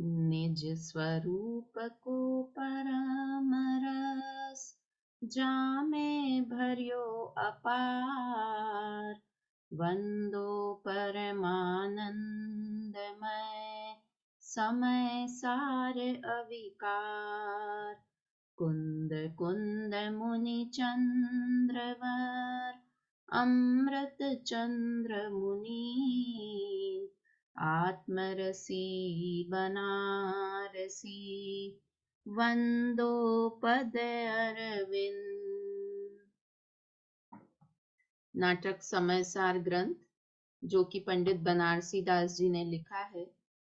निज स्वरूप को परम रस जामे भर्यो अपार। वंदो परमानंदमय समय सार अविकार। कुंद कुंद मुनि चंद्रवर अमृत चंद्र मुनि। आत्मरसी बनारसी वंदो पद अरविंद। नाटक समय सार ग्रंथ जो कि पंडित बनारसी दास जी ने लिखा है,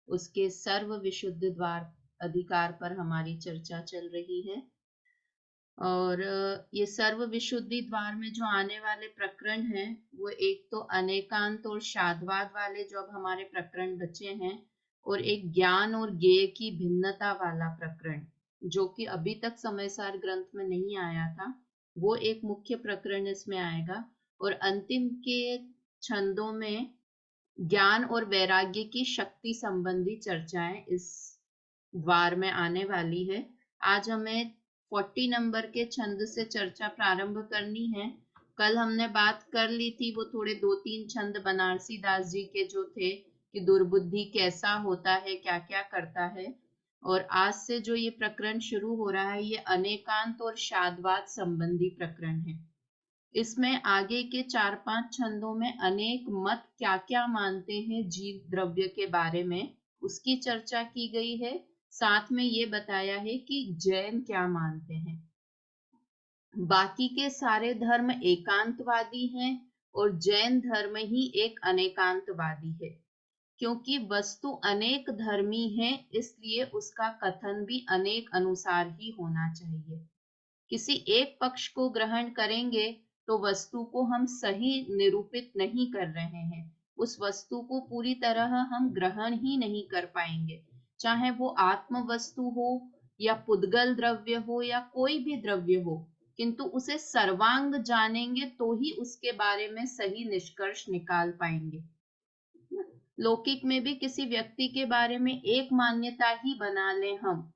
उसके सर्व विशुद्ध द्वार अधिकार पर हमारी चर्चा चल रही है। और ये सर्व विशुद्धि द्वार में जो आने वाले प्रकरण हैं वो एक तो अनेकांत और शाद्वाद वाले जो अब हमारे प्रकरण बचे हैं, और एक ज्ञान और ज्ञेय की भिन्नता वाला प्रकरण जो कि अभी तक समयसार ग्रंथ में नहीं आया था, वो एक मुख्य प्रकरण इसमें आएगा। और अंतिम के छंदों में ज्ञान और वैराग्य की शक्ति संबंधी चर्चाएं इस द्वार में आने वाली है। आज हमें 40 नंबर के छंद से चर्चा प्रारंभ करनी है। कल हमने बात कर ली थी, वो थोड़े 2-3 छंद बनारसी दास जी के जो थे कि दुर्बुद्धि कैसा होता है, क्या क्या करता है। और आज से जो ये प्रकरण शुरू हो रहा है, ये अनेकांत और शाद्वाद संबंधी प्रकरण है। इसमें आगे के 4-5 छंदों में अनेक मत क्या क्या मानते हैं जीव द्रव्य के बारे में, उसकी चर्चा की गई है। साथ में ये बताया है कि जैन क्या मानते हैं। बाकी के सारे धर्म एकांतवादी हैं और जैन धर्म ही एक अनेकांतवादी है। क्योंकि वस्तु अनेक धर्मी है, इसलिए उसका कथन भी अनेक अनुसार ही होना चाहिए। किसी एक पक्ष को ग्रहण करेंगे तो वस्तु को हम सही निरूपित नहीं कर रहे हैं, उस वस्तु को पूरी तरह हम ग्रहण ही नहीं कर पाएंगे। चाहे वो आत्म वस्तु हो या पुद्गल द्रव्य हो या कोई भी द्रव्य हो, किंतु उसे सर्वांग जानेंगे तो ही उसके बारे में सही निष्कर्ष निकाल पाएंगे। लौकिक में भी किसी व्यक्ति के बारे में एक मान्यता ही बना लें हम,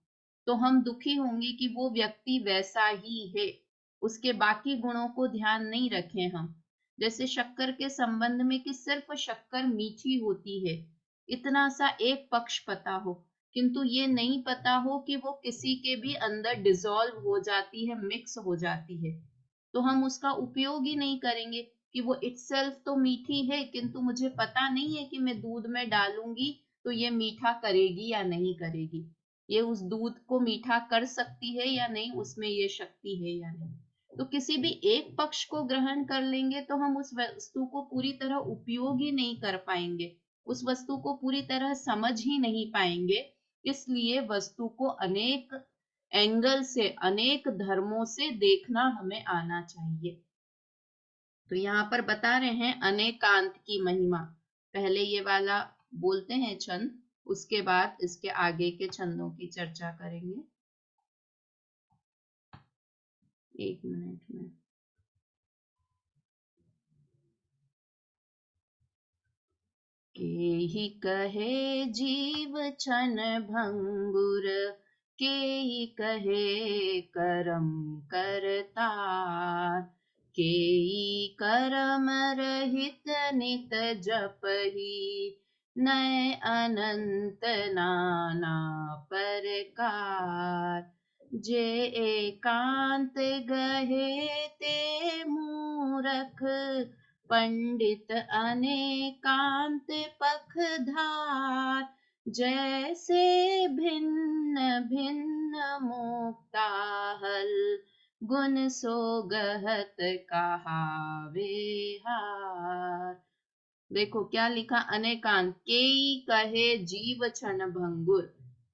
तो हम दुखी होंगे कि वो व्यक्ति वैसा ही है, उसके बाकी गुणों को ध्यान नहीं रखें हम। जैसे शक्कर के संबंध में कि सिर्फ शक्कर मीठी होती है, इतना सा एक पक्ष पता हो, किंतु ये नहीं पता हो कि वो किसी के भी अंदर डिसॉल्व हो जाती है, मिक्स हो जाती है, तो हम उसका उपयोग ही नहीं करेंगे कि वो इटसेल्फ तो मीठी है, किंतु मुझे पता नहीं है कि मैं दूध में डालूंगी तो ये मीठा करेगी या नहीं करेगी, ये उस दूध को मीठा कर सकती है या नहीं, उसमें ये शक्ति है या नहीं। तो किसी भी एक पक्ष को ग्रहण कर लेंगे तो हम उस वस्तु को पूरी तरह उपयोग ही नहीं कर पाएंगे, उस वस्तु को पूरी तरह समझ ही नहीं पाएंगे। इसलिए वस्तु को अनेक एंगल से, अनेक धर्मों से देखना हमें आना चाहिए। तो यहाँ पर बता रहे हैं अनेकांत की महिमा। पहले ये वाला बोलते हैं छंद, उसके बाद इसके आगे के छंदों की चर्चा करेंगे। एक मिनट में। केहि कहे जीव छन भंगुर, केहि कहे करम करतार। केई करम रहित नित जपहि, नय अनंत नाना परकार। जे एकांत गहे ते मूरख, पंडित अनेकांत पखधार। जैसे भिन्न भिन्न मुक्ताहल, गुण सो गहत कहावे हार। देखो क्या लिखा, अनेकांत। केई कहे जीव क्षण भंगुर,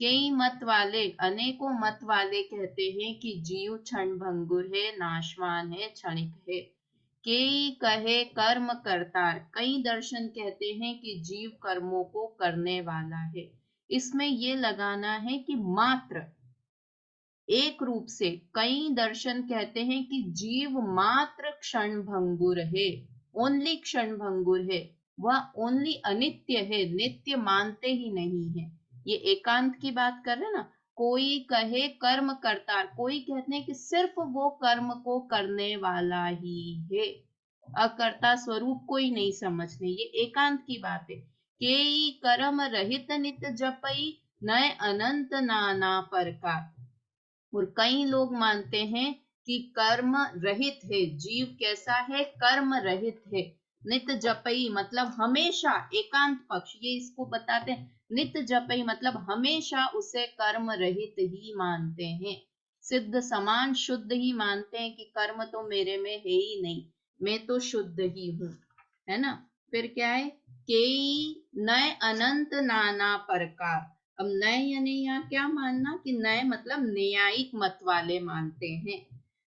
कई मत वाले, अनेकों मत वाले कहते हैं कि जीव क्षण भंगुर है, नाशवान है, क्षणिक है। केई कहे कर्म करतार, कई दर्शन कहते हैं कि जीव कर्मों को करने वाला है। इसमें ये लगाना है कि मात्र एक रूप से कई दर्शन कहते हैं कि जीव मात्र क्षण भंगुर है, ओनली क्षण भंगुर है, वह ओनली अनित्य है, नित्य मानते ही नहीं है। ये एकांत की बात कर रहे हैं ना। कोई कहे कर्म करता, कोई कहते हैं कि सिर्फ वो कर्म को करने वाला ही है, अकर्ता स्वरूप कोई नहीं समझने, ये एकांत की बात है। केई कर्म रहित नित जपई, नए अनंत नाना प्रकार। और कई लोग मानते हैं कि कर्म रहित है, जीव कैसा है, कर्म रहित है। नित जपई मतलब हमेशा, एकांत पक्ष ये इसको बताते हैं। नित जपई मतलब हमेशा उसे कर्म रहित ही मानते हैं। सिद्ध समान शुद्ध ही मानते हैं कि कर्म तो मेरे में है ही नहीं, मैं तो शुद्ध ही हूँ, है ना। फिर क्या है, केई नए अनंत नाना प्रकार। अब नए यानी यहाँ क्या मानना कि नए मतलब न्यायिक मत वाले मानते हैं।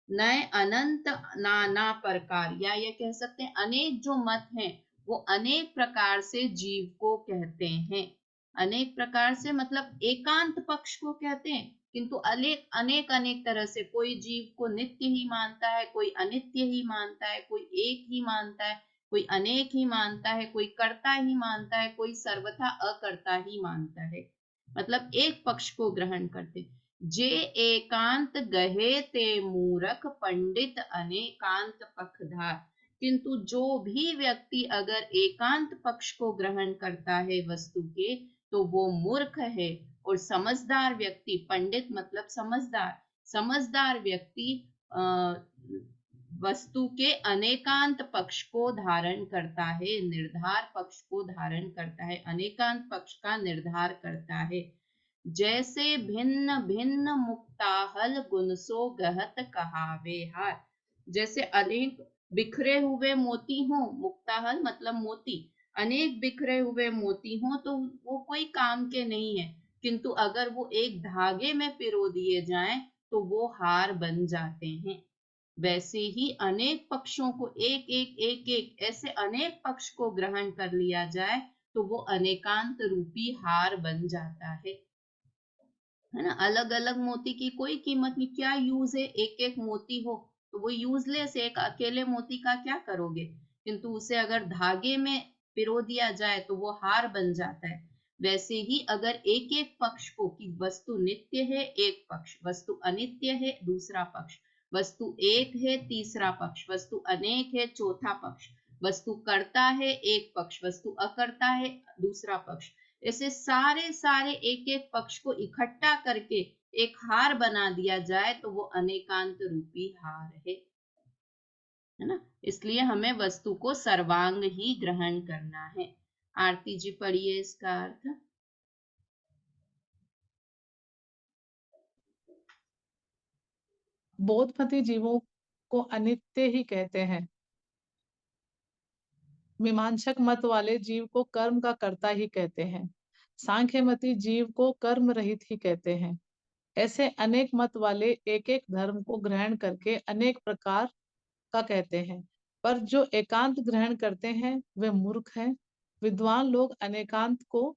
नए अनंत नाना प्रकार, या ये कह सकते हैं अनेक जो मत हैं वो अनेक प्रकार से जीव को कहते हैं। अनेक प्रकार से मतलब एकांत पक्ष को कहते हैं, किंतु अनेक अनेक अनेक तरह से। कोई जीव को नित्य ही मानता है, कोई अनित्य ही मानता है, कोई एक ही मानता है, कोई अनेक ही मानता है, कोई कर्ता ही मानता है, कोई सर्वथा अकर्ता ही मानता है। मतलब एक पक्ष को ग्रहण करते। जे एकांत गहे ते मूरख, पंडित अनेकांत पक्षधार। किंतु जो भी व्यक्ति अगर एकांत पक्ष को ग्रहण करता है वस्तु के, तो वो मूर्ख है। और समझदार व्यक्ति, पंडित मतलब समझदार, समझदार व्यक्ति वस्तु के अनेकांत पक्ष को धारण करता है, निर्धार पक्ष को धारण करता है, अनेकांत पक्ष का निर्धार करता है। जैसे भिन्न भिन्न मुक्ताहल गुण सो गहत कहावे हार। जैसे अनेक बिखरे हुए मोती हो, मुक्ताहल मतलब मोती, अनेक बिखरे हुए मोती हो तो वो कोई काम के नहीं है, किंतु अगर वो एक धागे में पिरो दिए जाएं तो वो हार बन जाते हैं। वैसे ही अनेक पक्षों को एक एक एक एक ऐसे अनेक पक्ष को ग्रहण कर लिया जाए तो वो अनेकांत रूपी हार बन जाता है ना। अलग अलग मोती की कोई कीमत नहीं, क्या यूज है, एक एक मोती हो तो वो यूजलेस है, एक अकेले मोती का क्या करोगे, किंतु उसे अगर धागे में पिरो दिया जाए तो वो हार बन जाता है। वैसे ही अगर एक एक पक्ष को, कि वस्तु नित्य है एक पक्ष, वस्तु अनित्य है दूसरा पक्ष, वस्तु एक है तीसरा पक्ष, वस्तु अनेक है चौथा पक्ष, वस्तु कर्ता है एक पक्ष, वस्तु अकर्ता है दूसरा पक्ष, ऐसे सारे सारे एक एक पक्ष को इकट्ठा करके एक हार बना दिया जाए तो वो अनेकांत रूपी हार है ना। इसलिए हमें वस्तु को सर्वांग ही ग्रहण करना है। आरती जी पढ़िए इसका अर्थ। बोधमती जीवों को अनित्य ही कहते हैं। मीमांसक मत वाले जीव को कर्म का कर्ता ही कहते हैं। सांख्यमती जीव को कर्म रहित ही कहते हैं। ऐसे अनेक मत वाले एक एक धर्म को ग्रहण करके अनेक प्रकार का कहते हैं, पर जो एकांत ग्रहण करते हैं वे मूर्ख हैं। विद्वान लोग अनेकांत को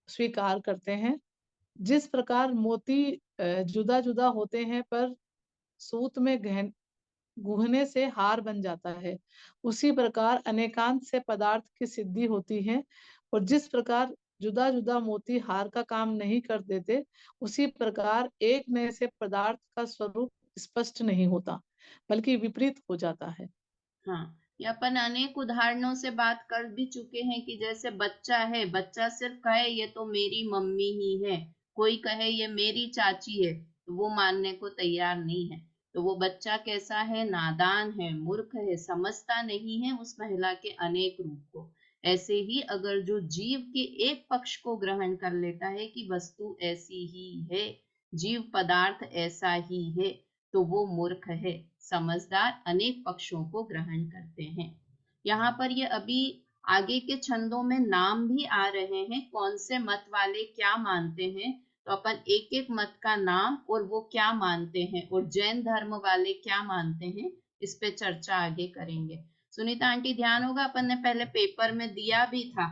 स्वीकार करते हैं। जिस प्रकार मोती जुदा जुदा होते हैं पर सूत में गूंथने से हार बन जाता है, उसी प्रकार अनेकांत से पदार्थ की सिद्धि होती है। और जिस प्रकार जुदा जुदा मोती हार का काम नहीं कर देते, उसी प्रकार एक नए से पदार्थ का स्वरूप स्पष्ट नहीं होता, बल्कि विपरीत हो जाता है। हाँ, ये अपन अनेक उदाहरणों से बात कर भी चुके हैं कि जैसे बच्चा है, बच्चा सिर्फ कहे ये तो मेरी मम्मी ही है, कोई कहे ये मेरी चाची है, तो वो मानने को तैयार नहीं है। तो वो बच्चा कैसा है, नादान है, मूर्ख है, समझता नहीं है उस महिला के अनेक रूप को। ऐसे ही अगर जो जीव के एक पक्ष को ग्रहण कर लेता है कि वस्तु ऐसी ही है, जीव पदार्थ ऐसा ही है, तो वो मूर्ख है। समझदार अनेक पक्षों को ग्रहण करते हैं। यहाँ पर ये अभी आगे के छंदों में नाम भी आ रहे हैं, कौन से मत वाले क्या मानते हैं, तो अपन एक एक मत का नाम और वो क्या मानते हैं और जैन धर्म वाले क्या मानते हैं इस पे चर्चा आगे करेंगे। सुनीता आंटी ध्यान होगा, अपन ने पहले पेपर में दिया भी था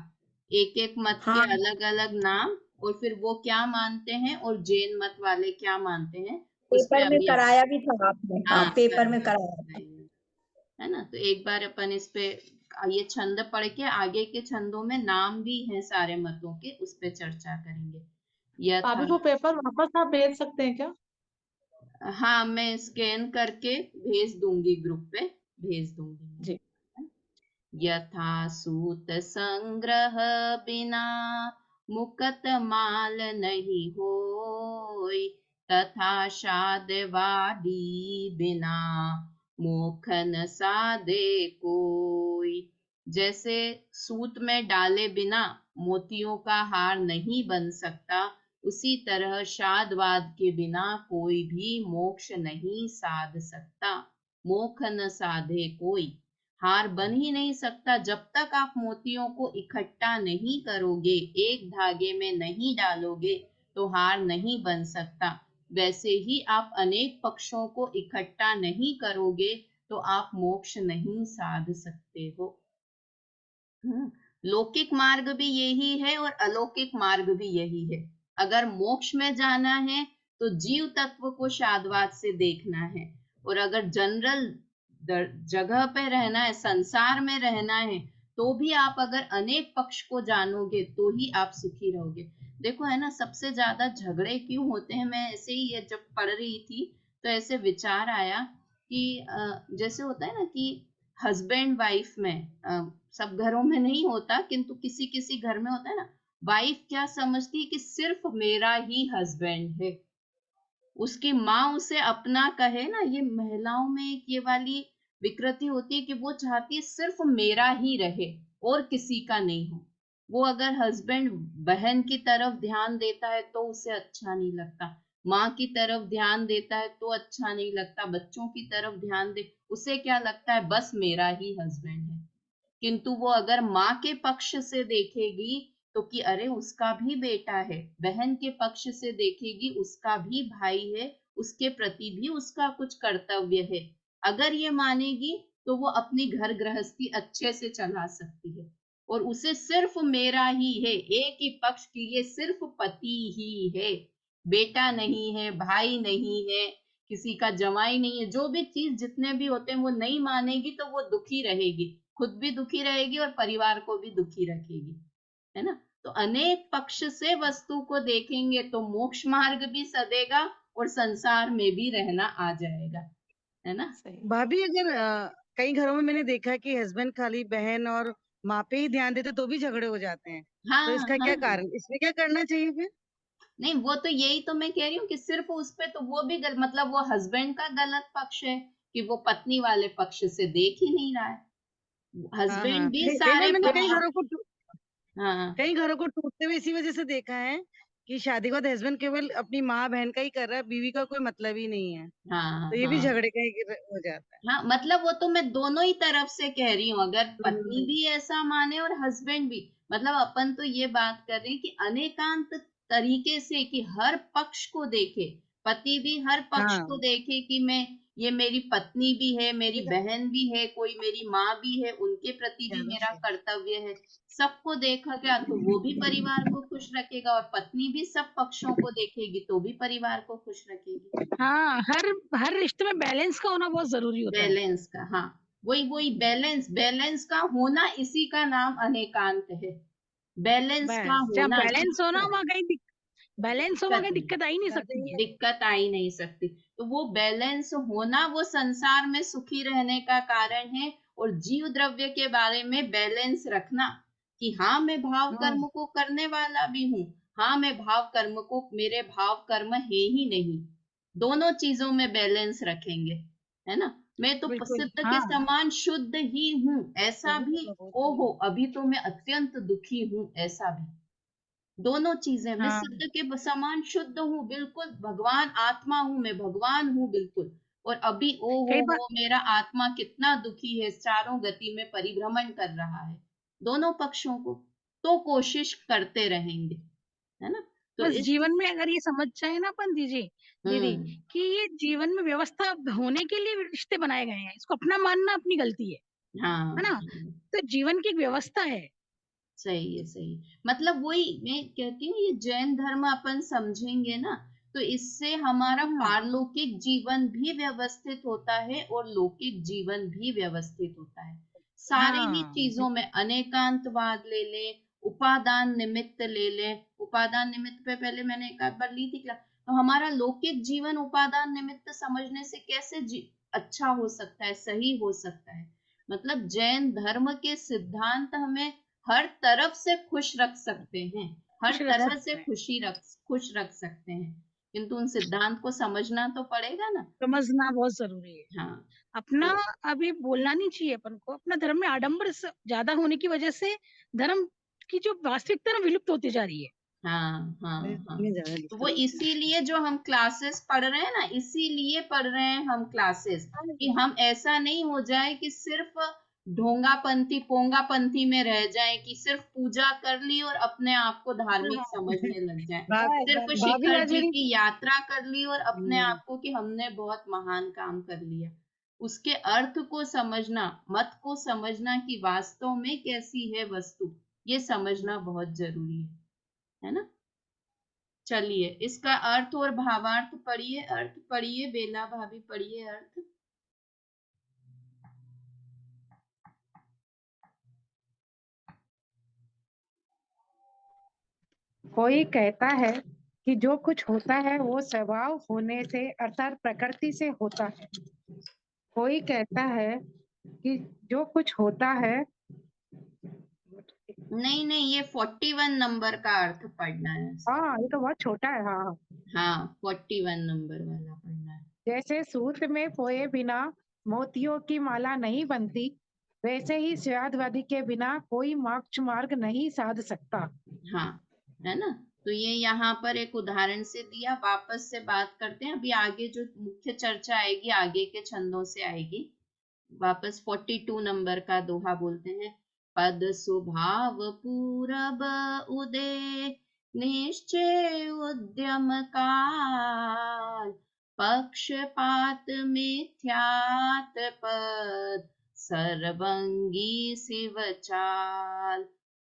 एक एक मत के हाँ, अलग अलग नाम, और फिर वो क्या मानते हैं और जैन मत वाले क्या मानते हैं, उस पे पेपर में अभी कराया भी था आपने। हाँ, हाँ पेपर में कराया कराया था। है ना। तो एक बार अपन इस पे ये छंद पढ़ के आगे के छंदों में नाम भी हैं सारे मतों के, उस पे चर्चा करेंगे। भाभी यथा, वो पेपर वापस आप भेज सकते हैं क्या? हाँ मैं स्कैन करके भेज दूंगी, ग्रुप पे भेज दूंगी जी। मैं। यथा सूत संग्रह बिना मुकत माल नहीं होय, तथा शादवादी बिना मोख न साधे कोई। जैसे सूत में डाले बिना मोतियों का हार नहीं बन सकता, उसी तरह शादवाद के बिना कोई भी मोक्ष नहीं साध सकता। मोख न साधे कोई, हार बन ही नहीं सकता जब तक आप मोतियों को इकट्ठा नहीं करोगे, एक धागे में नहीं डालोगे तो हार नहीं बन सकता। वैसे ही आप अनेक पक्षों को इकट्ठा नहीं करोगे तो आप मोक्ष नहीं साध सकते हो। लौकिक मार्ग भी यही है और अलौकिक मार्ग भी यही है। अगर मोक्ष में जाना है तो जीव तत्व को शादवाद से देखना है, और अगर जनरल जगह पे रहना है, संसार में रहना है, तो भी आप अगर अनेक पक्ष को जानोगे तो ही आप सुखी रहोगे। देखो है ना, सबसे ज्यादा झगड़े क्यों होते हैं, मैं ऐसे ही ये जब पढ़ रही थी तो ऐसे विचार आया कि जैसे होता है ना कि हस्बैंड वाइफ में, सब घरों में नहीं होता किंतु किसी किसी घर में होता है ना, वाइफ क्या समझती है कि सिर्फ मेरा ही हस्बैंड है, उसकी माँ उसे अपना कहे ना, ये महिलाओं में एक ये वाली विकृति होती है कि वो चाहती है सिर्फ मेरा ही रहे और किसी का नहीं हो। वो अगर हस्बैंड बहन की तरफ ध्यान देता है तो उसे अच्छा नहीं लगता, माँ की तरफ ध्यान देता है तो अच्छा नहीं लगता, बच्चों की तरफ ध्यान दे उसे क्या लगता है बस मेरा ही हस्बैंड है। किंतु वो अगर माँ के पक्ष से देखेगी तो कि अरे उसका भी बेटा है, बहन के पक्ष से देखेगी उसका भी भाई है, उसके प्रति भी उसका कुछ कर्तव्य है, अगर ये मानेगी तो वो अपनी घर गृहस्थी अच्छे से चला सकती है। और उसे सिर्फ मेरा ही है, एक ही पक्ष की, ये सिर्फ पति ही है, बेटा नहीं है, भाई नहीं है, किसी का जमाई नहीं है, जो भी चीज जितने भी होते हैं वो नहीं मानेगी तो वो दुखी रहेगी, खुद भी दुखी रहेगी और परिवार को भी दुखी रखेगी, है ना। तो अनेक पक्ष से वस्तु को देखेंगे तो मोक्ष मार्ग भी सदेगा और संसार में भी रहना आ जाएगा, है ना। सही। भाभी अगर कई घरों में मैंने देखा है कि हस्बैंड खाली बहन और माँ पे ही ध्यान देते तो भी झगड़े हो जाते हैं, तो हाँ इसका क्या हाँ, कारण, इसमें क्या करना चाहिए फिर? नहीं वो तो यही तो मैं कह रही हूँ कि सिर्फ उस पे तो वो भी मतलब वो हस्बैंड का गलत पक्ष है कि वो पत्नी वाले पक्ष से देख ही नहीं रहा है, हाँ हस्बैंड हाँ, भी कई बार सारे मैंने पक्ष। कई हाँ घरों को टूटते हुए इसी वजह से देखा है कि शादी के बाद हस्बैंड केवल अपनी माँ बहन का ही कर रहा है, बीवी का कोई मतलब ही नहीं है, हाँ तो ये भी हाँ झगड़े का ही हो जाता है। हाँ, मतलब वो तो मैं दोनों ही तरफ से कह रही हूँ, अगर पत्नी हम्म, भी ऐसा माने और हस्बैंड भी, मतलब अपन तो ये बात कर रहे हैं कि अनेकांत तरीके से कि हर पक्ष को देखे, पति भी हर पक्ष को हाँ, देखे कि मैं, ये मेरी पत्नी भी है, मेरी बहन भी है, कोई मेरी माँ भी है, उनके प्रति भी ज्यादा मेरा सही। कर्तव्य है। सबको देखा क्या तो वो भी परिवार को खुश रखेगा, और पत्नी भी सब पक्षों को देखेगी तो भी परिवार को खुश रखेगी। हाँ, हर हर रिश्ते में बैलेंस का होना बहुत जरूरी होता है। बैलेंस का, हाँ, वही वही बैलेंस, बैलेंस का होना, इसी का नाम अनेकांत है, बैलेंस का बस जहाँ होना, बैलेंस हो ना दिक्कत, वहाँ कहीं बैलेंस हो वहाँ दिक्कत कहीं नहीं, दिक्कत आ ही नहीं सकती है। दिक्कत आ ही नहीं सकती। तो वो बैलेंस होना वो संसार में सुखी रहने का कारण है, और जीव द्रव्य के बारे में बैलेंस रखना कि हाँ मैं भाव कर्म को करने वाला भी हूँ, हाँ मैं भाव कर्म को, मेरे भाव कर्म है ही नहीं, दोनों चीजों में बैलेंस रखेंगे, है ना। मैं तो बिल्कुल, सिद्ध के हाँ। समान शुद्ध ही हूँ ऐसा भी, ओहो अभी तो मैं अत्यंत दुखी हूँ ऐसा भी, दोनों चीजें, मैं हाँ, सिद्ध के समान शुद्ध हूँ बिल्कुल, भगवान आत्मा हूँ, मैं भगवान हूँ बिल्कुल, और अभी ओ कई बार हो मेरा आत्मा कितना दुखी है, चारों गति में परिभ्रमण कर रहा है, दोनों पक्षों को तो कोशिश करते रहेंगे, है ना। तो बस इस, जीवन में अगर ये समझ जाए ना अपन दीदी दीदी हम्म, कि ये जीवन में व्यवस्था होने के लिए रिश्ते बनाए गए हैं, इसको अपना मानना अपनी गलती है हाँ ना। तो जीवन की एक व्यवस्था है। सही है, सही, मतलब वही मैं कहती हूँ, ये जैन धर्म अपन समझेंगे ना तो इससे हमारा हम्म, पारलौकिक जीवन भी व्यवस्थित होता है और लौकिक जीवन भी व्यवस्थित होता है। सारे ही हाँ चीजों में अनेकांतवाद ले लें, उपादान निमित्त ले लें। उपादान निमित्त पे पहले मैंने एक आध बार ली थी क्लास। तो हमारा लौकिक जीवन उपादान निमित्त समझने से कैसे अच्छा हो सकता है, सही हो सकता है। मतलब जैन धर्म के सिद्धांत हमें हर तरफ से खुश रख सकते हैं, हर खुश रख तरह सकते से हैं, खुश रख सकते हैं, किंतु उन सिद्धांत को समझना तो पड़ेगा ना। समझना बहुत जरूरी है। हाँ अपना तो अभी बोलना नहीं चाहिए अपन को, अपना धर्म में आडंबर ज्यादा होने की वजह से धर्म की जो वास्तविकता ना विलुप्त होती जा रही है। हाँ हाँ हाँ, इतनी ज्यादा तो वो दिक्कत होती है। इसीलिए जो हम क्लासेस पढ़ रहे हैं ना, इसीलिए पढ़ रहे हैं हम क्लासेस, कि हम ऐसा नहीं हो जाए कि सिर्फ ढोंगापंथी पोंगापंथी में रह जाए, कि सिर्फ पूजा कर ली और अपने आप को धार्मिक समझने लग जाए, बा- सिर्फ भाभी शिखर आज जी मेरी की यात्रा कर ली और अपने हम्म, आप को कि हमने बहुत महान काम कर लिया। उसके अर्थ को समझना, मत को समझना कि वास्तव में कैसी है वस्तु, ये समझना बहुत जरूरी है ना। चलिए इसका अर्थ और भावार्थ पढ़िए, अर्थ पढ़िए, बेला भाभी पढ़िए अर्थ। कोई कहता है कि जो कुछ होता है वो स्वभाव होने से अर्थात प्रकृति से होता है। कोई कहता है कि जो कुछ होता है नहीं नहीं, ये 41 नंबर का अर्थ पढ़ना है। हाँ ये तो बहुत छोटा है। हाँ हाँ 41 नंबर वाला पढ़ना है। जैसे सूत्र में पोए बिना मोतियों की माला नहीं बनती, वैसे ही स्वादवादी के बिना कोई मोक्ष मार्ग नहीं साध सकता। हाँ है ना। तो ये यहाँ पर एक उदाहरण से दिया। वापस से बात करते हैं, अभी आगे जो मुख्य चर्चा आएगी आगे के छंदों से आएगी। वापस 42 नंबर का दोहा बोलते हैं। पद स्वभाव पूरब उदय, निश्चय उद्यम काल, पक्षपात मिथ्यात पद, सर्वंगी शिव चाल।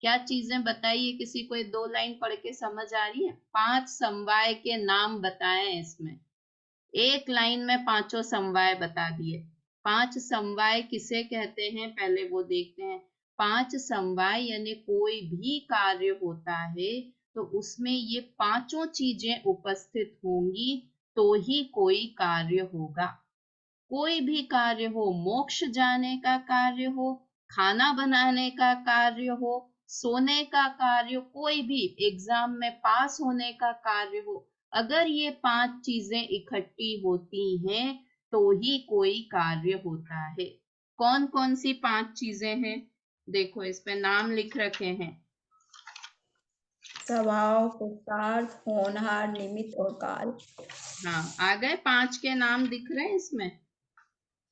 क्या चीजें बताइए, किसी को 2 लाइन पढ़ के समझ आ रही है? 5 समवाय के नाम बताएं इसमें। 1 लाइन में 5 समवाय बता दिए। 5 समवाय किसे कहते हैं पहले वो देखते हैं। 5 समवाय यानी कोई भी कार्य होता है तो उसमें ये 5 चीजें उपस्थित होंगी तो ही कोई कार्य होगा। कोई भी कार्य हो, मोक्ष जाने का कार्य हो, खाना बनाने का कार्य हो, सोने का कार्य, कोई भी एग्जाम में पास होने का कार्य हो, अगर ये 5 चीजें इकट्ठी होती हैं तो ही कोई कार्य होता है। कौन कौन सी 5 चीजें हैं? देखो इस पे नाम लिख रखे हैं। स्वभाव, पुरुषार्थ, होनहार, निमित्त और काल। हाँ आ गए, 5 के नाम दिख रहे हैं इसमें,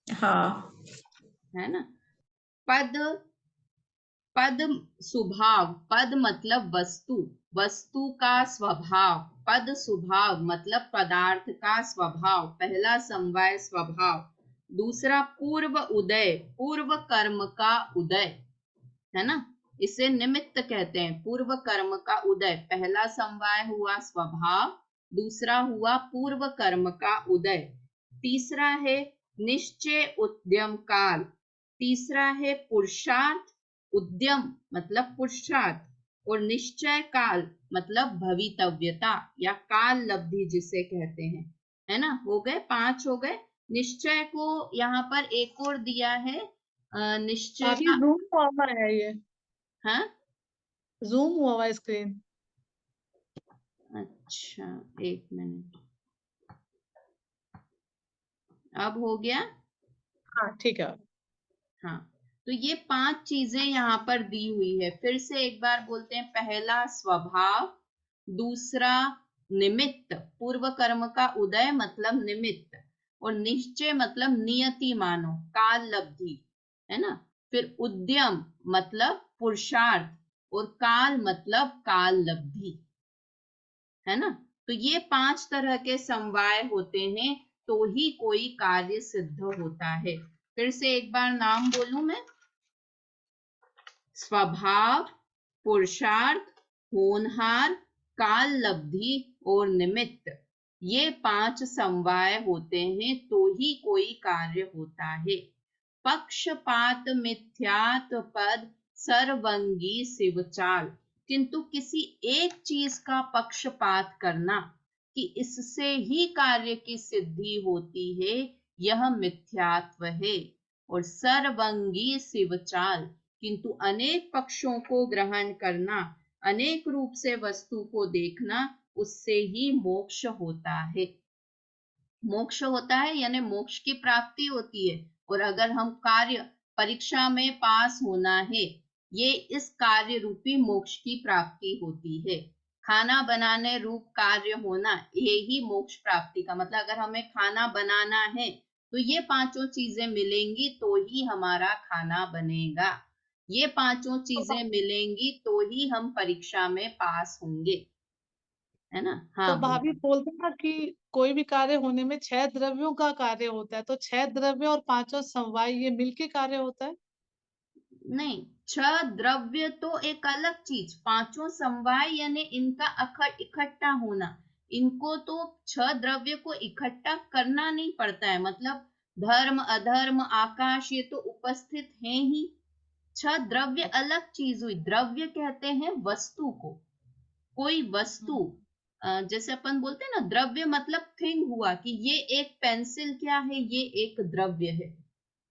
हाँ है ना। पद, पद स्वभाव, पद मतलब वस्तु, वस्तु का स्वभाव। पद स्वभाव मतलब पदार्थ का स्वभाव, पहला समवाय स्वभाव। दूसरा पूर्व उदय, पूर्व कर्म का उदय, है ना, इसे निमित्त कहते हैं। पूर्व कर्म का उदय, पहला समवाय हुआ स्वभाव, दूसरा हुआ पूर्व कर्म का उदय। तीसरा है निश्चय उद्यम काल, तीसरा है पुरुषार्थ, उद्यम मतलब पुरुषार्थ, और निश्चय काल मतलब भवितव्यता या काल लब्धि जिसे कहते हैं, है ना। हो गए 5 हो गए। निश्चय को यहाँ पर एक और दिया है, निश्चय काफी का, जूम हुआ हुआ है ये, हाँ जूम हुआ हुआ स्क्रीन। अच्छा 1 मिनट, अब हो गया। हाँ ठीक है। हाँ तो ये 5 चीजें यहाँ पर दी हुई है। फिर से एक बार बोलते हैं। पहला स्वभाव, दूसरा निमित्त, पूर्व कर्म का उदय मतलब निमित्त, और निश्चय मतलब नियति मानो, काल लब्धि, है ना। फिर उद्यम मतलब पुरुषार्थ, और काल मतलब काल लब्धि, है ना। तो ये 5 तरह के समवाय होते हैं तो ही कोई कार्य सिद्ध होता है। फिर से एक बार नाम बोलूं मैं। स्वभाव, पुरुषार्थ, होनहार, काल लब्धि और निमित्त, ये 5 समवाय होते हैं तो ही कोई कार्य होता है। पक्षपात मिथ्यात्व पद सर्वंगी शिवचाल। किंतु किसी एक चीज का पक्षपात करना कि इससे ही कार्य की सिद्धि होती है, यह मिथ्यात्व है। और सर्वंगी शिवचाल, किंतु अनेक पक्षों को ग्रहण करना, अनेक रूप से वस्तु को देखना, उससे ही मोक्ष होता है। मोक्ष होता है यानी मोक्ष की प्राप्ति होती है। और अगर हम कार्य परीक्षा में पास होना है, ये इस कार्य रूपी मोक्ष की प्राप्ति होती है। खाना बनाने रूप कार्य होना, ये ही मोक्ष प्राप्ति का मतलब। अगर हमें खाना बनाना है तो ये पांचों चीजें मिलेंगी तो ही हमारा खाना बनेगा। ये पांचों चीजें मिलेंगी तो ही हम परीक्षा में पास होंगे, है ना। हाँ, तो भाभी बोलते हैं ना कि कोई भी कार्य होने में 6 द्रव्यों का कार्य होता है, तो 6 द्रव्य और 5 समवाय ये मिलके कार्य होता है। नहीं, 6 द्रव्य तो एक अलग चीज, पांचों समवाय यानी इनका इकट्ठा होना। इनको तो 6 द्रव्य को इकट्ठा करना नहीं पड़ता है, मतलब धर्म अधर्म आकाश ये तो उपस्थित हैं ही। 6 द्रव्य अलग चीज हुई। द्रव्य कहते हैं वस्तु को, कोई वस्तु। जैसे अपन बोलते हैं ना, द्रव्य मतलब थिंग हुआ, कि ये एक पेंसिल क्या है, ये एक द्रव्य है।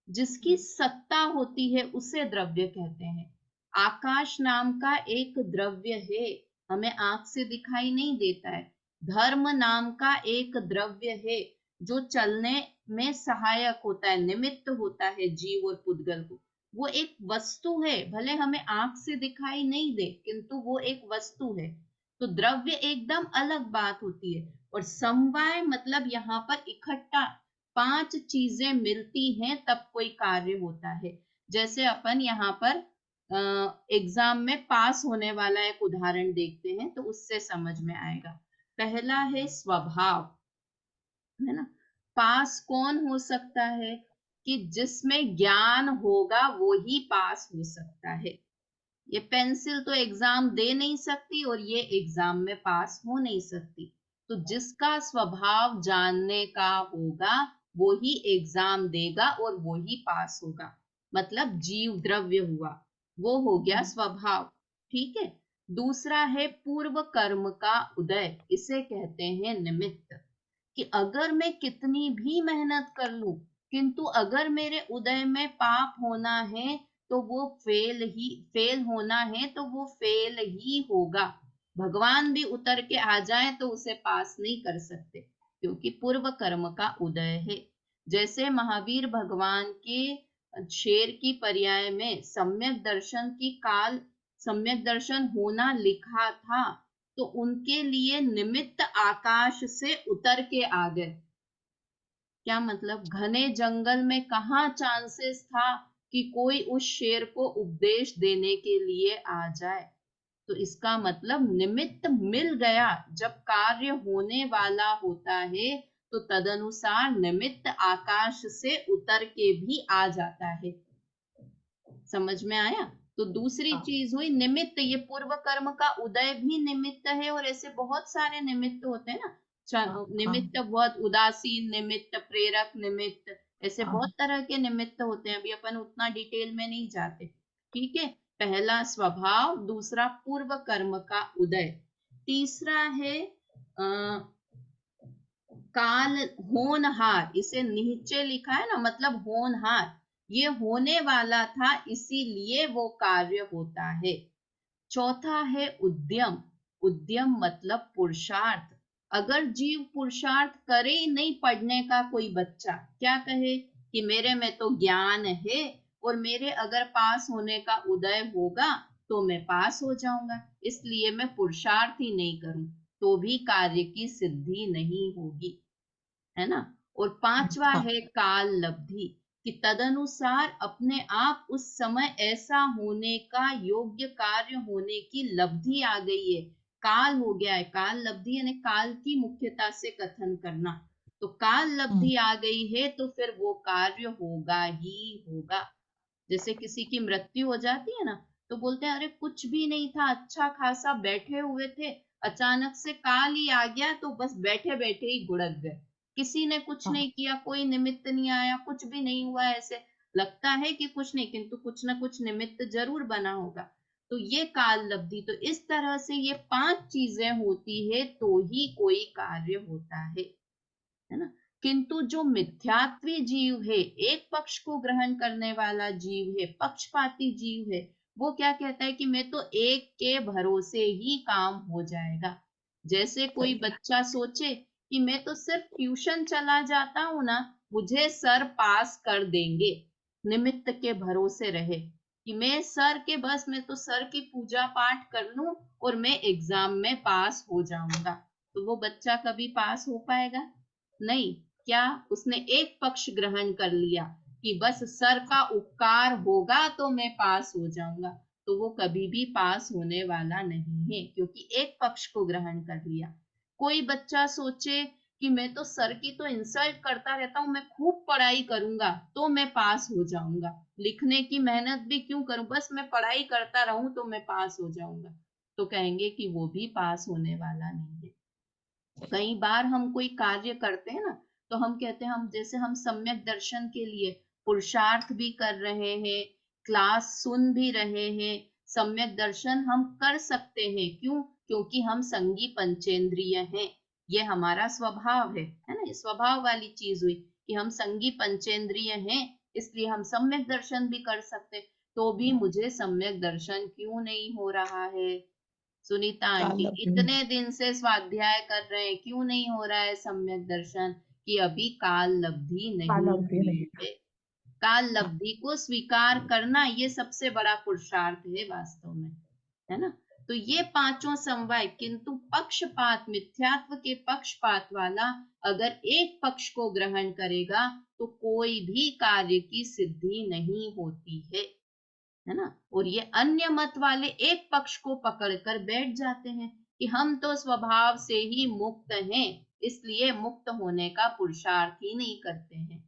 जिसकी सत्ता होती है उसे द्रव्य कहते हैं। आकाश नाम का एक द्रव्य है, हमें आंख से दिखाई नहीं देता है। धर्म नाम का एक द्रव्य है जो चलने में सहायक होता है, निमित्त होता है जीव और पुद्गल को। वो एक वस्तु है, भले हमें आंख से दिखाई नहीं दे, किंतु वो एक वस्तु है। तो द्रव्य एकदम अलग बात होती है। और समवाय मतलब यहाँ पर इकट्ठा 5 चीजें मिलती हैं तब कोई कार्य होता है। जैसे अपन यहाँ पर एग्जाम में पास होने वाला एक उदाहरण देखते हैं तो उससे समझ में आएगा। पहला है स्वभाव, है ना। पास कौन हो सकता है, कि जिसमें ज्ञान होगा वो ही पास हो सकता है। ये पेंसिल तो एग्जाम दे नहीं सकती और ये एग्जाम में पास हो नहीं सकती। तो जिसका स्वभाव जानने का होगा वो ही एग्जाम देगा और वो ही पास होगा। मतलब जीव द्रव्य हुआ, वो हो गया स्वभाव। ठीक है। दूसरा है पूर्व कर्म का उदय, इसे कहते हैं निमित्त। कि अगर मैं कितनी भी मेहनत कर लूं, किंतु अगर मेरे उदय में पाप होना है तो वो फेल होना है तो वो फेल ही होगा। भगवान भी उतर के आ जाए तो उसे पास नहीं कर सकते, क्योंकि पूर्व कर्म का उदय है। जैसे महावीर भगवान के शेर की पर्याय में सम्यक दर्शन होना लिखा था, तो उनके लिए निमित्त आकाश से उतर के आ गए। क्या मतलब, घने जंगल में कहाँ चांसेस था कि कोई उस शेर को उपदेश देने के लिए आ जाए। तो इसका मतलब निमित्त मिल गया। जब कार्य होने वाला होता है तो तदनुसार निमित्त आकाश से उतर के भी आ जाता है। समझ में आया। तो दूसरी चीज हुई निमित्त। ये पूर्व कर्म का उदय भी निमित्त है, और ऐसे बहुत सारे निमित्त होते हैं ना। निमित्त बहुत उदासीन निमित्त, प्रेरक निमित्त, ऐसे बहुत तरह के निमित्त होते हैं। अभी अपन उतना डिटेल में नहीं जाते। ठीक है। पहला स्वभाव, दूसरा पूर्व कर्म का उदय, तीसरा है काल होनहार। इसे नीचे लिखा है ना, मतलब होनहार, ये होने वाला था इसीलिए वो कार्य होता है। चौथा है उद्यम। उद्यम मतलब पुरुषार्थ। अगर जीव पुरुषार्थ करे ही नहीं, पढ़ने का कोई बच्चा क्या कहे कि मेरे में तो ज्ञान है और मेरे अगर पास होने का उदय होगा तो मैं पास हो जाऊंगा, इसलिए मैं पुरुषार्थ ही नहीं करूं, तो भी कार्य की सिद्धि नहीं होगी, है ना। और पांचवा है काल लब्धि, कि तदनुसार अपने आप उस समय ऐसा होने का योग्य कार्य होने की लब्धि आ गई है, काल हो गया है। काल लब्धि यानी काल की मुख्यता से कथन करना। तो काल लब्धि आ गई है तो फिर वो कार्य होगा ही होगा। जैसे किसी की मृत्यु हो जाती है ना, तो बोलते हैं अरे कुछ भी नहीं था, अच्छा खासा बैठे हुए थे, अचानक से काल ही आ गया तो बस बैठे बैठे ही गुड़क गए। किसी ने कुछ नहीं किया, कोई निमित्त नहीं आया, कुछ भी नहीं हुआ, ऐसे लगता है कि कुछ नहीं, किंतु कुछ ना कुछ निमित्त जरूर बना होगा। तो ये काल लब्धि, तो इस तरह से ये 5 चीजें होती है तो ही कोई कार्य होता है ना। किंतु जो मिथ्यात्वी जीव है, एक पक्ष को ग्रहण करने वाला जीव है, पक्षपाती जीव है, वो क्या कहता है कि मैं तो एक के भरोसे ही काम हो जाएगा। जैसे कोई बच्चा सोचे कि मैं तो सिर्फ ट्यूशन चला जाता हूं ना, मुझे सर पास कर देंगे, निमित्त के भरोसे रहे कि मैं सर के बस मैं तो सर की पूजा पाठ कर लूं और मैं एग्जाम में पास हो जाऊंगा। तो वो बच्चा कभी पास हो पाएगा नहीं। क्या उसने एक पक्ष ग्रहण कर लिया कि बस सर का उपकार होगा तो मैं पास हो जाऊंगा, तो वो कभी भी पास होने वाला नहीं है, क्योंकि एक पक्ष को ग्रहण कर लिया। कोई बच्चा सोचे कि मैं तो सर की तो इंसल्ट करता रहता हूँ, मैं खूब पढ़ाई करूंगा तो मैं पास हो जाऊंगा, लिखने की मेहनत भी क्यों करूं, बस मैं पढ़ाई करता रहूं तो मैं पास हो जाऊंगा, तो कहेंगे कि वो भी पास होने वाला नहीं है। कई बार हम कोई कार्य करते हैं ना, तो हम कहते हैं, हम जैसे हम सम्यक दर्शन के लिए पुरुषार्थ भी कर रहे हैं, क्लास सुन भी रहे हैं, सम्यक दर्शन हम कर सकते हैं, क्यों? क्योंकि हम संगी पंचेंद्रिय हैं, ये हमारा स्वभाव है ना, ये स्वभाव वाली चीज हुई कि हम संगी पंचेंद्रिय हैं, इसलिए हम सम्यक दर्शन भी कर सकते। तो भी मुझे सम्यक दर्शन क्यों नहीं हो रहा है? सुनीता काल आंटी लब्धि इतने दिन से स्वाध्याय कर रहे हैं, क्यों नहीं हो रहा है सम्यक दर्शन? कि अभी काल लब्धि काल नहीं लब्धि हुई नहीं। है। काल लब्धि को स्वीकार करना ये सबसे बड़ा पुरुषार्थ है वास्तव में, है ना। तो ये 5 समवाय, किंतु पक्षपात, मिथ्यात्व के पक्षपात वाला अगर एक पक्ष को ग्रहण करेगा तो कोई भी कार्य की सिद्धि नहीं होती है ना। और ये अन्य मत वाले एक पक्ष को पकड़कर बैठ जाते हैं कि हम तो स्वभाव से ही मुक्त हैं, इसलिए मुक्त होने का पुरुषार्थ ही नहीं करते हैं,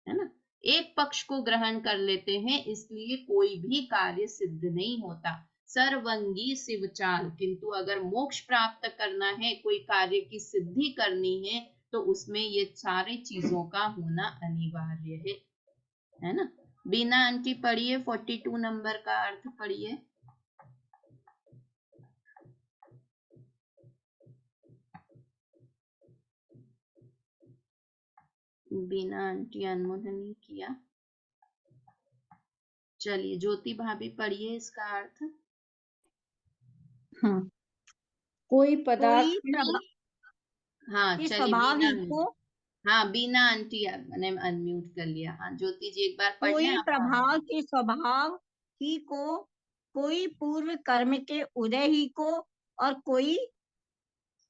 है ना। एक पक्ष को ग्रहण कर लेते हैं, इसलिए कोई भी कार्य सिद्ध नहीं होता। सर्वंगी शिवचाल, किंतु अगर मोक्ष प्राप्त करना है, कोई कार्य की सिद्धि करनी है, तो उसमें ये सारी चीजों का होना अनिवार्य है ना। बीना आंटी पढ़िए, 42 नंबर का अर्थ पढ़िए। बीना आंटी अनमोल नहीं किया। चलिए ज्योति भाभी पढ़िए इसका अर्थ। हाँ, कोई पदार्थ हाँ के चलिए स्वभाव बीना, ही को, हाँ बीना आंटी ने अनम्यूट कर लिया। हाँ ज्योति जी एक बार पढ़ लें कोई आप। प्रभाव के स्वभाव ही को, कोई पूर्व कर्म के उदय ही को, और कोई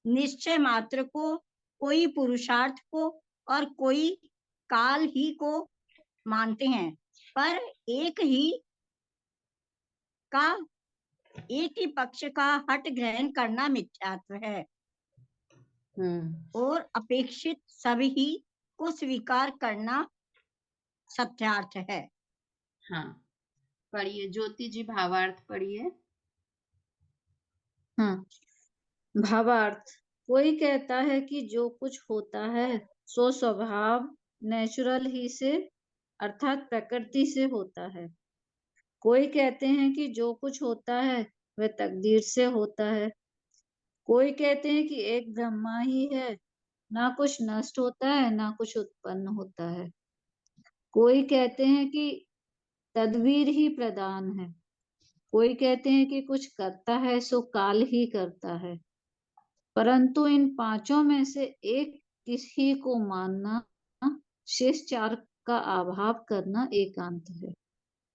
निश्चय मात्र को, कोई पुरुषार्थ को, और कोई काल ही को मानते हैं। पर एक ही पक्ष का हट ग्रहण करना मिथ्यात्व है और अपेक्षित सभी को स्वीकार करना सत्यार्थ है। हाँ पढ़िए ज्योति जी, भावार्थ पढ़िए। हाँ, भावार्थ, कोई कहता है कि जो कुछ होता है सो स्वभाव नेचुरल ही से अर्थात प्रकृति से होता है। कोई कहते हैं कि जो कुछ होता है वह तकदीर से होता है। कोई कहते हैं कि एक ब्रह्मा ही है, ना कुछ नष्ट होता है ना कुछ उत्पन्न होता है। कोई कहते हैं कि तदबीर ही प्रधान है। कोई कहते हैं कि कुछ करता है सो काल ही करता है। परंतु इन 5 में से एक किसी को मानना, शेष 4 का अभाव करना एकांत है।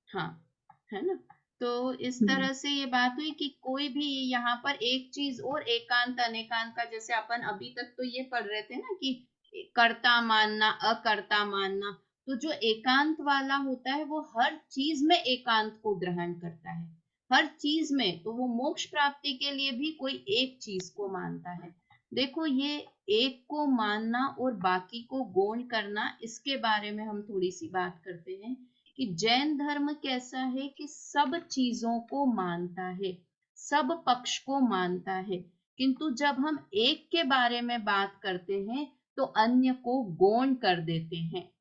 हाँ है ना। तो इस तरह से ये बात हुई कि कोई भी यहाँ पर एक चीज और एकांत अनेकांत का, जैसे अपन अभी तक तो ये पढ़ रहे थे ना कि कर्ता मानना अकर्ता मानना, तो जो एकांत वाला होता है वो हर चीज में एकांत को ग्रहण करता है, हर चीज में। तो वो मोक्ष प्राप्ति के लिए भी कोई एक चीज को मानता है। देखो ये एक को मानना और बाकी को गौण करना, इसके बारे में हम थोड़ी सी बात करते हैं कि जैन धर्म कैसा है कि सब चीजों को मानता है, सब पक्ष को मानता है, किंतु जब हम एक के बारे में बात करते हैं तो अन्य को गौण कर देते हैं।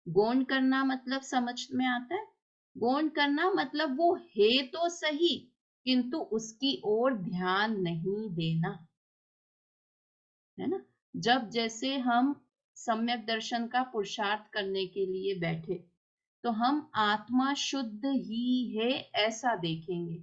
गौण करना मतलब समझ में आता है? गौण करना मतलब वो है तो सही, किंतु उसकी ओर ध्यान नहीं देना, है ना। जब जैसे हम सम्यक दर्शन का पुरुषार्थ करने के लिए बैठे, तो हम आत्मा शुद्ध ही है ऐसा देखेंगे।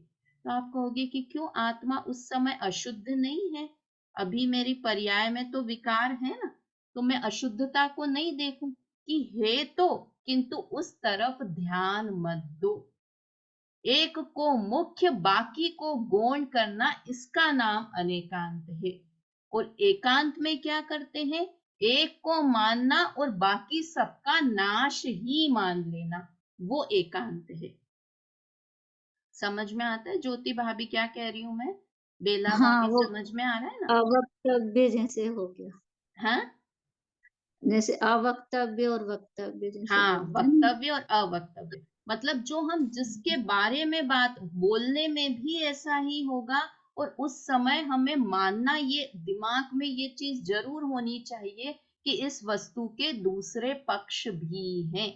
तो आप कहोगे कि क्यों आत्मा उस समय अशुद्ध नहीं है? अभी मेरी पर्याय में तो विकार है ना, तो मैं अशुद्धता को नहीं देखूं कि है तो, किंतु उस तरफ ध्यान मत दो। एक को मुख्य बाकी को गौण करना, इसका नाम अनेकांत है। और एकांत में क्या करते हैं? एक को मानना और बाकी सबका नाश ही मान लेना, वो एकांत है। समझ में आता है ज्योति भाभी क्या कह रही हूं मैं? बेला हाँ, भाभी वो समझ में आ रहा है ना? अवक्तव्य जैसे हो गया, हाँ जैसे अवक्तव्य और वक्तव्य जैसे हाँ, बोलते हैं ना। वक्तव्य और अवक्तव्य मतलब जो हम जिसके बारे में बात बोलने में भी ऐसा ही होगा, और उस समय हमें मानना, ये दिमाग में ये चीज जरूर होनी चाहिए कि इस वस्तु के दूसरे पक्ष भी हैं।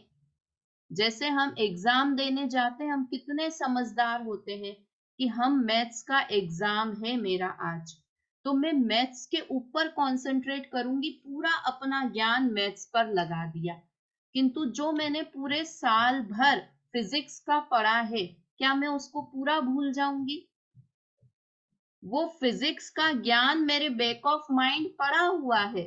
जैसे हम एग्जाम देने जाते हैं, हम कितने समझदार होते हैं कि हम मैथ्स का एग्जाम है मेरा आज, तो मैं मैथ्स के ऊपर कंसंट्रेट करूंगी, पूरा अपना ज्ञान मैथ्स पर लगा दिया। किंतु जो मैंने पूरे साल भर फिजिक्स का पढ़ा है, क्या मैं उसको पूरा भूल जाऊंगी? वो फिजिक्स का ज्ञान मेरे बैक ऑफ माइंड पड़ा हुआ है,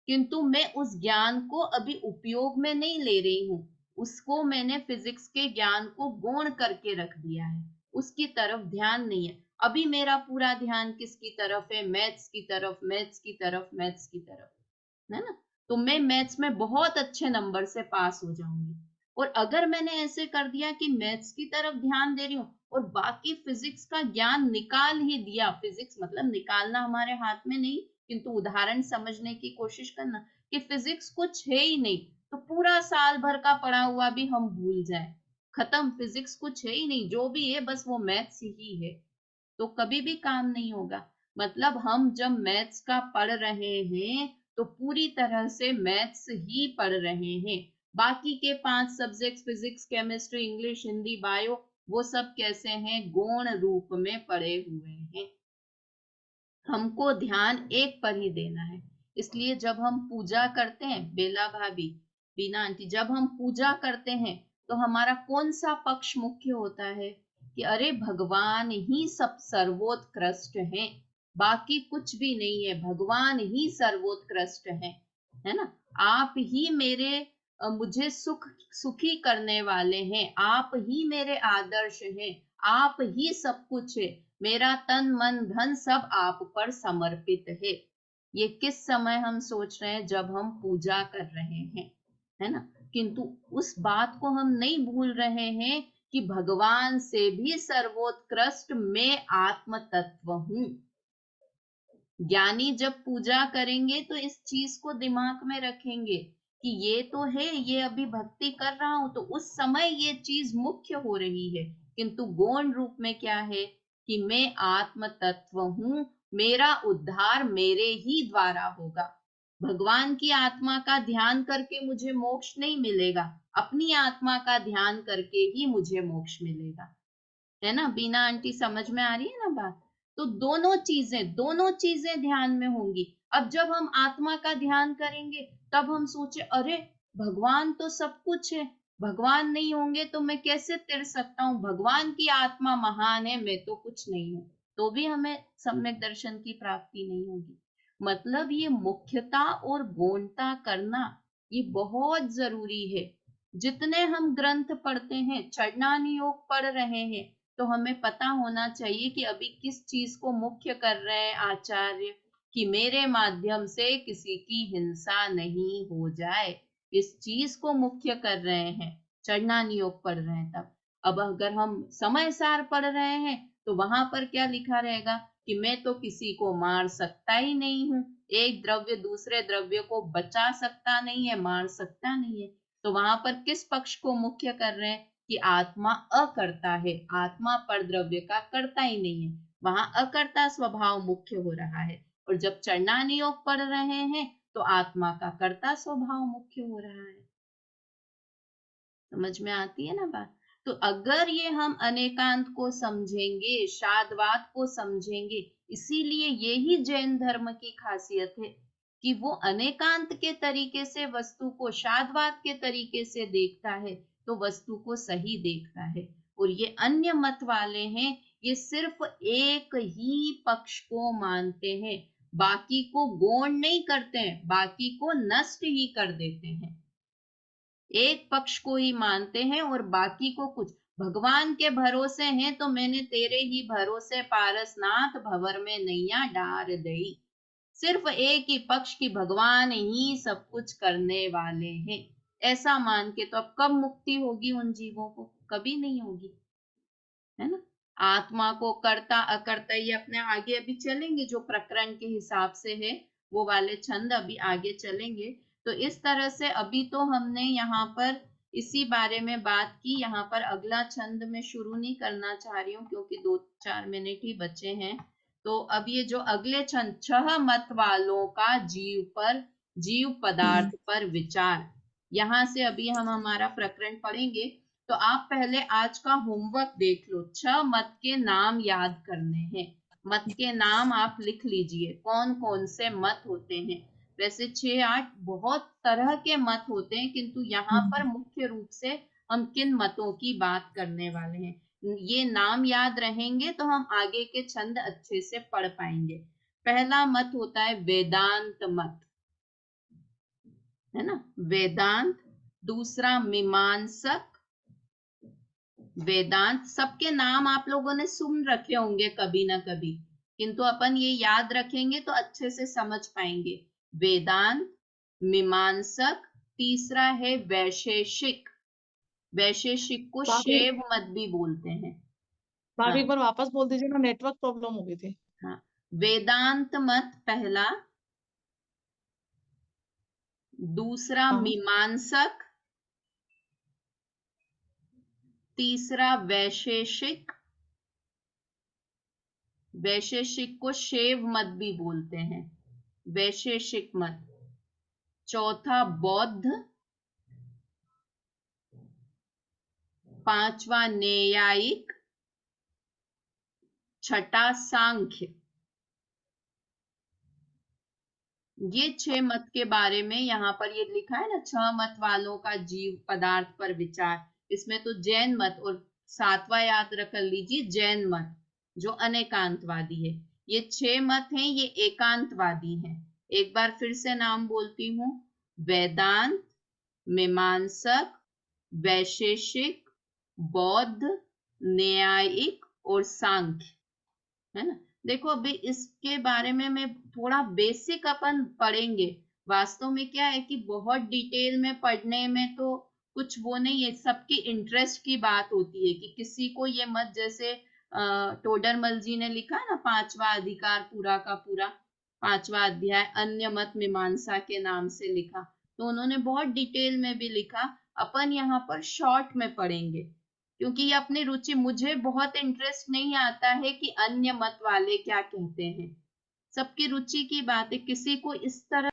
किंतु मैं उस ज्ञान को अभी उपयोग में नहीं ले रही हूँ। उसको मैंने फिजिक्स के ज्ञान को गौण करके रख दिया है, उसकी तरफ ध्यान नहीं है। अभी मेरा पूरा ध्यान किसकी तरफ है? मैथ्स की तरफ, मैथ्स की तरफ, मैथ्स की तरफ, है ना। तो मैं मैथ्स में बहुत अच्छे नंबर से पास हो जाऊंगी। और अगर मैंने ऐसे कर दिया कि मैथ्स की तरफ ध्यान दे रही हूँ और बाकी फिजिक्स का ज्ञान निकाल ही दिया, फिजिक्स मतलब निकालना हमारे हाथ में नहीं, किंतु उदाहरण समझने की कोशिश करना कि फिजिक्स कुछ है ही नहीं, तो पूरा साल भर का पढ़ा हुआ भी हम भूल जाए, खत्म, फिजिक्स कुछ है ही नहीं, जो भी है बस वो मैथ्स ही है, तो कभी भी काम नहीं होगा। मतलब हम जब मैथ्स का पढ़ रहे हैं तो पूरी तरह से मैथ्स ही पढ़ रहे हैं। बाकी के 5 subjects, physics, chemistry, English, Hindi, bio, वो सब कैसे हैं? गौण रूप में पढ़े हुए हैं। हमको ध्यान एक पर ही देना है। इसलिए जब हम पूजा करते हैं, बेला भाभी, बीना आंटी, जब हम पूजा करते हैं तो हमारा कौन सा पक्ष मुख्य होता है? कि अरे भगवान ही सब सर्वोत्कृष्ट हैं, बाकी कुछ भी नहीं है, भगवान ही सर्वोत्कृष्ट है ना। आप ही मेरे मुझे सुखी करने वाले हैं, आप ही मेरे आदर्श हैं, आप ही सब कुछ है, मेरा तन मन धन सब आप पर समर्पित है। ये किस समय हम सोच रहे हैं? जब हम पूजा कर रहे हैं, है ना। किंतु उस बात को हम नहीं भूल रहे हैं कि भगवान से भी सर्वोत्कृष्ट मैं आत्म तत्व हूं। ज्ञानी जब पूजा करेंगे तो इस चीज को दिमाग में रखेंगे कि ये तो है, ये अभी भक्ति कर रहा हूं तो उस समय ये चीज मुख्य हो रही है, किंतु गौण रूप में क्या है कि मैं आत्म तत्व हूं, मेरा उद्धार मेरे ही द्वारा होगा। भगवान की आत्मा का ध्यान करके मुझे मोक्ष नहीं मिलेगा, अपनी आत्मा का ध्यान करके ही मुझे मोक्ष मिलेगा, है ना। बीना आंटी समझ में आ रही है ना बात? तो दोनों चीजें ध्यान में होंगी। अब जब हम आत्मा का ध्यान करेंगे तब हम सोचे अरे भगवान तो सब कुछ है, भगवान नहीं होंगे तो मैं कैसे तिर सकता हूँ, भगवान की आत्मा महान है, मैं तो कुछ नहीं हूँ, तो भी हमें सम्यक दर्शन की प्राप्ति नहीं होगी। मतलब ये मुख्यता और गौणता करना ये बहुत जरूरी है। जितने हम ग्रंथ पढ़ते हैं, चरणानी योग पढ़ रहे हैं, तो हमें पता होना चाहिए कि अभी किस चीज को मुख्य कर रहे हैं आचार्य, कि मेरे माध्यम से किसी की हिंसा नहीं हो जाए, इस चीज को मुख्य कर रहे हैं, चरणानी योग पढ़ रहे हैं तब। अब अगर हम समय सार पढ़ रहे हैं तो वहां पर क्या लिखा रहेगा कि मैं तो किसी को मार सकता ही नहीं हूँ, एक द्रव्य दूसरे द्रव्य को बचा सकता नहीं है, मार सकता नहीं है, तो वहां पर किस पक्ष को मुख्य कर रहे हैं कि आत्मा अकर्ता है, आत्मा पर द्रव्य का कर्ता ही नहीं है, वहां अकर्ता स्वभाव मुख्य हो रहा है। और जब चरणानी योग पढ़ रहे हैं तो आत्मा का कर्ता स्वभाव मुख्य हो रहा है। समझ में आती है ना बात? तो अगर ये हम अनेकांत को समझेंगे, शादवाद को समझेंगे, इसीलिए यही जैन धर्म की खासियत है कि वो अनेकांत के तरीके से वस्तु को शादवाद के तरीके से देखता है, तो वस्तु को सही देखता है। और ये अन्य मत वाले हैं, ये सिर्फ एक ही पक्ष को मानते हैं, बाकी को गौण नहीं करते हैं, बाकी को नष्ट ही कर देते हैं। एक पक्ष को ही मानते हैं और बाकी को कुछ। भगवान के भरोसे हैं तो मैंने तेरे ही भरोसे पारसनाथ भंवर में नैया डार दई। सिर्फ एक ही पक्ष की भगवान ही सब कुछ करने वाले हैं, ऐसा मान के तो अब कब मुक्ति होगी उन जीवों को? कभी नहीं होगी, है ना। आत्मा को कर्ता अकर्ता ये अपने आगे अभी चलेंगे, जो प्रकरण के हिसाब से है वो वाले छंद अभी आगे चलेंगे। तो इस तरह से अभी तो हमने यहाँ पर इसी बारे में बात की। यहाँ पर अगला छंद में शुरू नहीं करना चाह रही हूँ क्योंकि 2-4 मिनट ही बचे हैं। तो अब ये जो अगले छंद, 6 मत वालों का जीव पदार्थ पर विचार, यहाँ से अभी हम हमारा प्रकरण पढ़ेंगे। तो आप पहले आज का होमवर्क देख लो। 6 मत के नाम याद करने हैं। मत के नाम आप लिख लीजिए, कौन कौन से मत होते हैं। वैसे 6-8 बहुत तरह के मत होते हैं, किंतु यहाँ पर मुख्य रूप से हम किन मतों की बात करने वाले हैं, ये नाम याद रहेंगे तो हम आगे के छंद अच्छे से पढ़ पाएंगे। पहला मत होता है वेदांत मत, है ना, वेदांत। दूसरा मीमांसक। वेदांत सबके नाम आप लोगों ने सुन रखे होंगे कभी ना कभी, किंतु अपन ये याद रखेंगे तो अच्छे से समझ पाएंगे। वेदांत, मीमांसक। तीसरा है वैशेषिक। वैशेषिक को शैव मत भी बोलते हैं। भाभी एक बार वापस बोल दीजिए ना, नेटवर्क प्रॉब्लम हो गई थी। हाँ, वेदांत मत पहला, दूसरा मीमांसक, तीसरा वैशेषिक। वैशेषिक को शैव मत भी बोलते हैं, वैशेषिक मत। चौथा बौद्ध, पांचवा न्यायिक, छठा सांख्य। ये 6 मत के बारे में यहाँ पर ये लिखा है ना, 6 मत वालों का जीव पदार्थ पर विचार। इसमें तो जैन मत और 7वां याद रख लीजिए, जैन मत जो अनेकांतवादी है। ये 6 मत हैं, ये एकांतवादी हैं। एक बार फिर से नाम बोलती हूँ, वेदांत, मीमांसक, वैशेषिक, बौद्ध, न्यायिक और सांख्य, है ना। देखो अभी इसके बारे में मैं थोड़ा बेसिक अपन पढ़ेंगे। वास्तव में क्या है कि बहुत डिटेल में पढ़ने में तो कुछ वो नहीं है, सबकी इंटरेस्ट की बात होती है कि किसी को ये मत, जैसे टोडरमल जी ने लिखा है ना 5वां अधिकार पूरा का पूरा, 5वां अध्याय अन्य मत मीमांसा के नाम से लिखा, तो उन्होंने बहुत डिटेल में भी लिखा। अपन यहाँ पर शॉर्ट में पढ़ेंगे क्योंकि ये अपनी रुचि, मुझे बहुत इंटरेस्ट नहीं आता है कि अन्य मत वाले क्या कहते हैं। सबकी रुचि की बात है, किसी को इस तरह